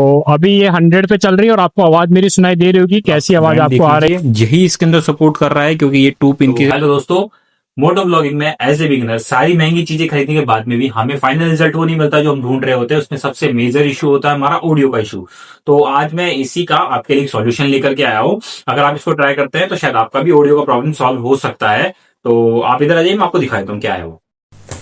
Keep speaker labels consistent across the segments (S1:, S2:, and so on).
S1: तो अभी ये 100 पे चल रही है और आपको आवाज मेरी सुनाई दे रही होगी। कैसी आवाज आपको आ रही है?
S2: यही इसके अंदर सपोर्ट कर रहा है क्योंकि ये 2 पिन की।
S3: हेलो दोस्तों, मोटो ब्लॉगिंग में एज ए बिगिनर सारी महंगी चीजें खरीदने के बाद में भी हमें फाइनल रिजल्ट वो नहीं मिलता जो हम ढूंढ रहे होते हैं। उसमें सबसे मेजर इशू होता है हमारा ऑडियो का इशू। तो आज मैं इसी का आपके लिए सॉल्यूशन लेकर के आया हूँ। अगर आप इसको ट्राई करते हैं तो शायद आपका भी ऑडियो का प्रॉब्लम सॉल्व हो सकता है। तो आप इधर आ जाइए, मैं आपको दिखा देता हूँ क्या है वो।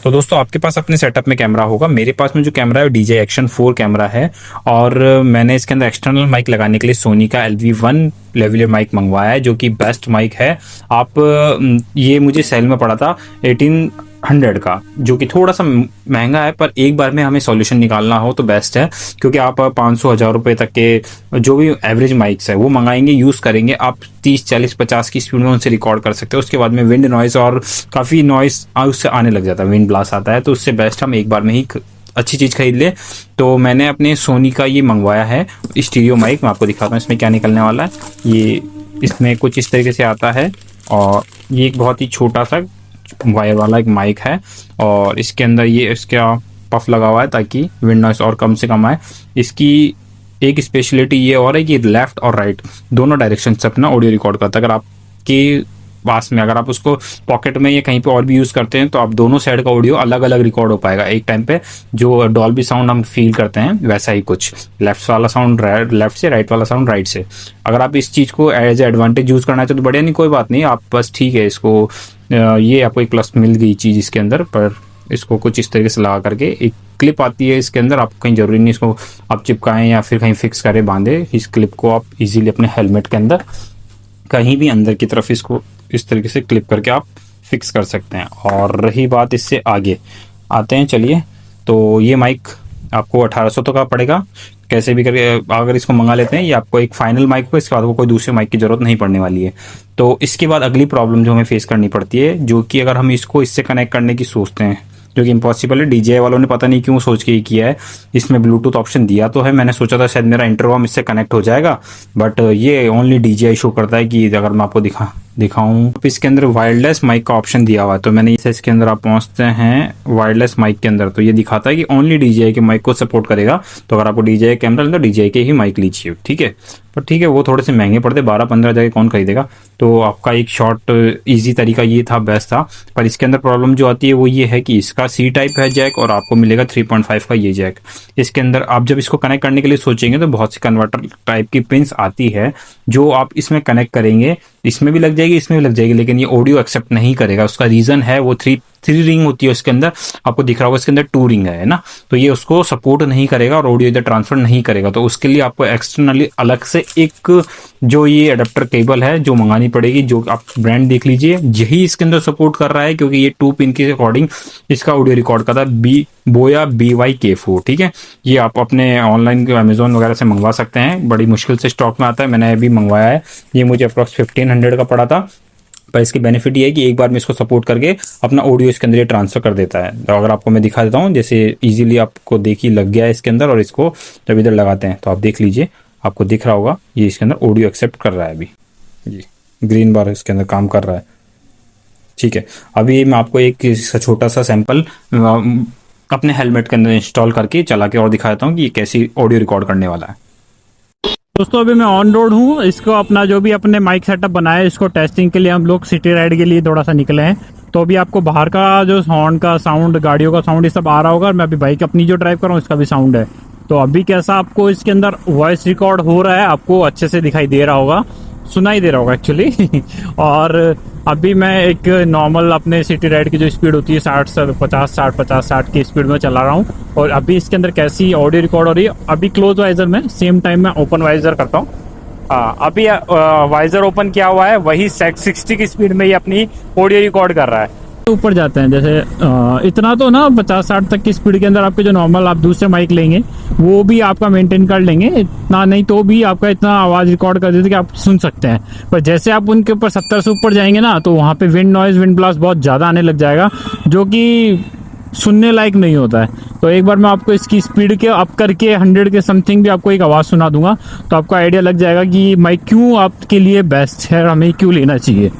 S2: तो दोस्तों आपके पास अपने सेटअप में कैमरा होगा। मेरे पास में जो कैमरा है DJI Action 4 कैमरा है और मैंने इसके अंदर एक्सटर्नल माइक लगाने के लिए सोनी का LV1 लेवलियर माइक मंगवाया है जो कि बेस्ट माइक है। आप ये मुझे सेल में पड़ा था 1800 का, जो कि थोड़ा सा महंगा है, पर एक बार में हमें सॉल्यूशन निकालना हो तो बेस्ट है। क्योंकि आप 500-1000 रुपए तक के जो भी एवरेज माइक्स है वो मंगाएंगे, यूज करेंगे, आप 30, 40, 50 की स्पीड में उनसे रिकॉर्ड कर सकते हो। उसके बाद में विंड नॉइज और काफी नॉइज उससे आने लग जाता है, विंड ब्लास्ट आता है। तो उससे बेस्ट हम एक बार में ही अच्छी चीज खरीद ले। तो मैंने अपने सोनी का ये मंगवाया है स्टीरियो माइक। मैं आपको दिखाता हूँ इसमें क्या निकलने वाला है। ये इसमें कुछ इस तरीके से आता है और ये एक बहुत ही छोटा सा वायर वाला एक माइक है और इसके अंदर ये इसका पफ लगा हुआ है ताकि विंड नॉइस और कम से कम आए। इसकी एक स्पेशलिटी ये और है कि लेफ्ट और राइट दोनों डायरेक्शन से अपना ऑडियो रिकॉर्ड करता है। अगर आपके पास में, अगर आप उसको पॉकेट में या कहीं पे और भी यूज करते हैं तो आप दोनों साइड का ऑडियो अलग अलग रिकॉर्ड हो पाएगा एक टाइम पे। जो डॉल्बी साउंड हम फील करते हैं वैसा ही कुछ, लेफ्ट वाला साउंड लेफ्ट से, राइट वाला साउंड राइट से। अगर आप इस चीज को एज ए एडवांटेज यूज करना चाहते तो बढ़िया, नहीं कोई बात नहीं, आप बस ठीक है इसको ये आपको एक प्लस मिल गई चीज इसके अंदर। पर इसको कुछ इस तरीके से लगा करके एक क्लिप आती है इसके अंदर, आपको कहीं जरूरी नहीं इसको आप चिपकाएं या फिर कहीं फिक्स करें बांधे। इस क्लिप को आप इजीली अपने हेलमेट के अंदर कहीं भी अंदर की तरफ इसको इस तरीके से क्लिप करके आप फिक्स कर सकते हैं। और रही बात इससे आगे आते हैं, चलिए। तो ये माइक आपको 1800 तो का पड़ेगा कैसे भी करके अगर इसको मंगा लेते हैं। ये आपको एक फाइनल माइक को, इसके बाद आपको कोई दूसरे माइक की जरूरत नहीं पड़ने वाली है। तो इसके बाद अगली प्रॉब्लम जो हमें फेस करनी पड़ती है, जो कि अगर हम इसको इससे कनेक्ट करने की सोचते हैं, जो कि इम्पॉसिबल है। DJI वालों ने पता नहीं क्यों सोच के ये किया है। इसमें ब्लूटूथ ऑप्शन दिया तो है, मैंने सोचा था शायद मेरा इंटरकॉम इससे कनेक्ट हो जाएगा, बट ये ओनली DJI शो करता है कि अगर मैं आपको दिखाऊं तो इसके अंदर वायरलेस माइक का ऑप्शन दिया हुआ है। तो मैंने इसे इसके अंदर आप पहुंचते हैं वायरलेस माइक के अंदर, तो ये दिखाता है कि ओनली DJI के माइक को सपोर्ट करेगा। तो अगर आपको DJI कैमरा लेना, DJI के ही माइक लीजिए, ठीक है। पर ठीक है, वो थोड़े से महंगे पड़ते, 12-15 हज़ार कौन खरीदेगा। तो आपका एक शॉर्ट इजी तरीका ये था, बेस्ट था। पर इसके अंदर प्रॉब्लम जो आती है वो ये है कि इसका C टाइप है जैक और आपको मिलेगा 3.5 का ये जैक। इसके अंदर आप जब इसको कनेक्ट करने के लिए सोचेंगे तो बहुत सी कन्वर्टर टाइप की पिंस आती है जो आप इसमें कनेक्ट करेंगे, इसमें भी लग जाएगी, इसमें भी लग जाएगी, लेकिन ये ऑडियो एक्सेप्ट नहीं करेगा। उसका रीजन है वो थ्री रिंग होती है उसके अंदर, आपको दिख रहा होगा इसके अंदर 2 रिंग है ना। तो ये उसको सपोर्ट नहीं करेगा और ऑडियो इधर ट्रांसफर नहीं करेगा। तो उसके लिए आपको एक्सटर्नली अलग से एक जो ये अडेप्टर केबल है जो मंगानी पड़ेगी, जो आप ब्रांड देख लीजिए, यही इसके अंदर सपोर्ट कर रहा है क्योंकि ये 2 पिन के अकॉर्डिंग इसका ऑडियो रिकॉर्ड करता है। बोया BYK4, ठीक है। ये आप अपने ऑनलाइन अमेजोन वगैरह से मंगवा सकते हैं, बड़ी मुश्किल से स्टॉक में आता है। मैंने अभी मंगवाया है, ये मुझे अप्रॉक्स 1500 का पड़ा था। पर इसकी बेनिफिट ये है कि एक बार में इसको सपोर्ट करके अपना ऑडियो इसके अंदर ट्रांसफर कर देता है। तो अगर आपको मैं दिखा देता हूँ, जैसे इजीली आपको देखिए लग गया है इसके अंदर, और इसको जब इधर लगाते हैं तो आप देख लीजिए, आपको दिख रहा होगा ये इसके अंदर ऑडियो एक्सेप्ट कर रहा है। अभी जी ग्रीन बार इसके अंदर काम कर रहा है, ठीक है। अभी मैं आपको एक छोटा सा सैंपल अपने हेलमेट के अंदर इंस्टॉल करके चला के और दिखा देता हूँ कि ये कैसी ऑडियो रिकॉर्ड करने वाला है।
S1: दोस्तों अभी मैं ऑन रोड हूँ। इसको अपना जो भी अपने माइक सेटअप बनाया है, इसको टेस्टिंग के लिए हम लोग सिटी राइड के लिए थोड़ा सा निकले हैं। तो अभी आपको बाहर का जो हॉर्न का साउंड, गाड़ियों का साउंड, ये सब आ रहा होगा। और मैं अभी बाइक अपनी जो ड्राइव कर रहा हूँ इसका भी साउंड है। तो अभी कैसा आपको इसके अंदर वॉइस रिकॉर्ड हो रहा है, आपको अच्छे से दिखाई दे रहा होगा, सुनाई दे रहा होगा एक्चुअली। और अभी मैं एक नॉर्मल अपने सिटी राइड की जो स्पीड होती है 60 की स्पीड में चला रहा हूँ। और अभी इसके अंदर कैसी ऑडियो रिकॉर्ड हो रही है, अभी क्लोज वाइजर में, सेम टाइम में ओपन वाइजर करता हूँ। अभी वाइजर ओपन किया हुआ है, वही 60 की स्पीड में ये अपनी ऑडियो रिकॉर्ड कर रहा है। ऊपर जाते हैं जैसे इतना तो ना 50-60 तक की स्पीड के अंदर आपके जो नॉर्मल आप दूसरे माइक लेंगे वो भी आपका मेंटेन कर लेंगे, इतना नहीं तो भी आपका इतना आवाज रिकॉर्ड कर देते कि आप सुन सकते हैं। पर जैसे आप उनके ऊपर 70 से ऊपर जाएंगे ना, तो वहाँ पे विंड नॉइज, विंड ब्लास्ट बहुत ज़्यादा आने लग जाएगा, जो कि सुनने लायक नहीं होता है। तो एक बार मैं आपको इसकी स्पीड के अप करके 100 के समथिंग भी आपको एक आवाज़ सुना दूंगा, तो आपको आइडिया लग जाएगा कि माइक क्यों आपके लिए बेस्ट है, हमें क्यों लेना चाहिए।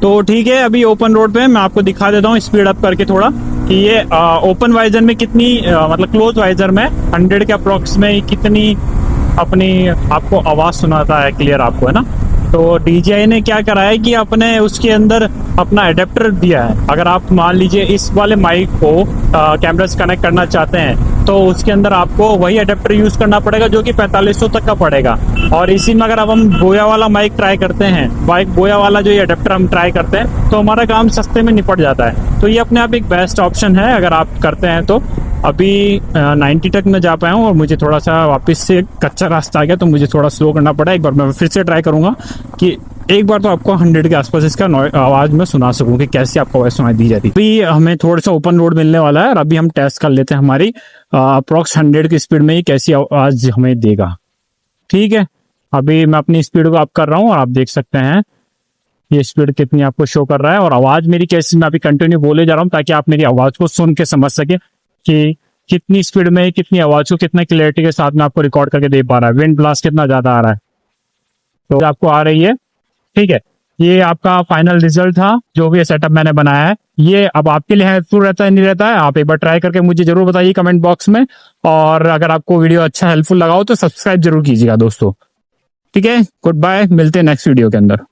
S1: तो ठीक है, अभी ओपन रोड पे मैं आपको दिखा देता हूँ स्पीड अप करके थोड़ा कि ये ओपन वाइजर में कितनी मतलब क्लोज वाइजर में 100 के अप्रोक्स में कितनी अपनी आपको आवाज सुनाता है क्लियर आपको, है ना। तो DJI ने क्या करा है कि अपने उसके अंदर अपना एडेप्टर दिया है। अगर आप मान लीजिए इस वाले माइक को कैमरा से कनेक्ट करना चाहते हैं तो उसके अंदर आपको वही एडेप्टर यूज करना पड़ेगा जो कि 4500 तक का पड़ेगा। और इसी में अगर अब हम बोया वाला माइक ट्राई करते हैं, बोया वाला जो ये एडेप्टर हम ट्राई करते हैं तो हमारा काम सस्ते में निपट जाता है। तो ये अपने आप एक बेस्ट ऑप्शन है अगर आप करते हैं तो। अभी 90 तक मैं जा पाया हूँ और मुझे थोड़ा सा वापस से कच्चा रास्ता आ गया तो मुझे थोड़ा स्लो करना पड़ा। एक बार मैं फिर से ट्राई करूंगा कि एक बार तो आपको 100 के आसपास इसका आवाज में सुना सकूं कि कैसी आपको आवाज सुनाई दी जाती है। अभी हमें थोड़ा सा ओपन रोड मिलने वाला है और अभी हम टेस्ट कर लेते हैं हमारी अप्रोक्स 100 की स्पीड में ही कैसी आवाज हमें देगा। ठीक है, अभी मैं अपनी स्पीड को अप कर रहा हूँ और आप देख सकते हैं ये स्पीड कितनी आपको शो कर रहा है और आवाज मेरी कैसी, मैं अभी कंटिन्यू बोले जा रहा हूँ ताकि आप मेरी आवाज को सुन के समझ सके कि कितनी स्पीड में कितनी आवाज को कितने क्लैरिटी के साथ में आपको रिकॉर्ड करके दे पा रहा है। विंड ब्लास्ट कितना ज्यादा आ रहा है तो आपको आ रही है। ठीक है, ये आपका फाइनल रिजल्ट था जो भी सेटअप मैंने बनाया है। ये अब आपके लिए हेल्पफुल रहता है नहीं रहता है, आप एक बार ट्राई करके मुझे जरूर बताइए कमेंट बॉक्स में। और अगर आपको वीडियो अच्छा हेल्पफुल लगा हो तो सब्सक्राइब जरूर कीजिएगा दोस्तों। ठीक है, गुड बाय, मिलते हैं नेक्स्ट वीडियो के अंदर।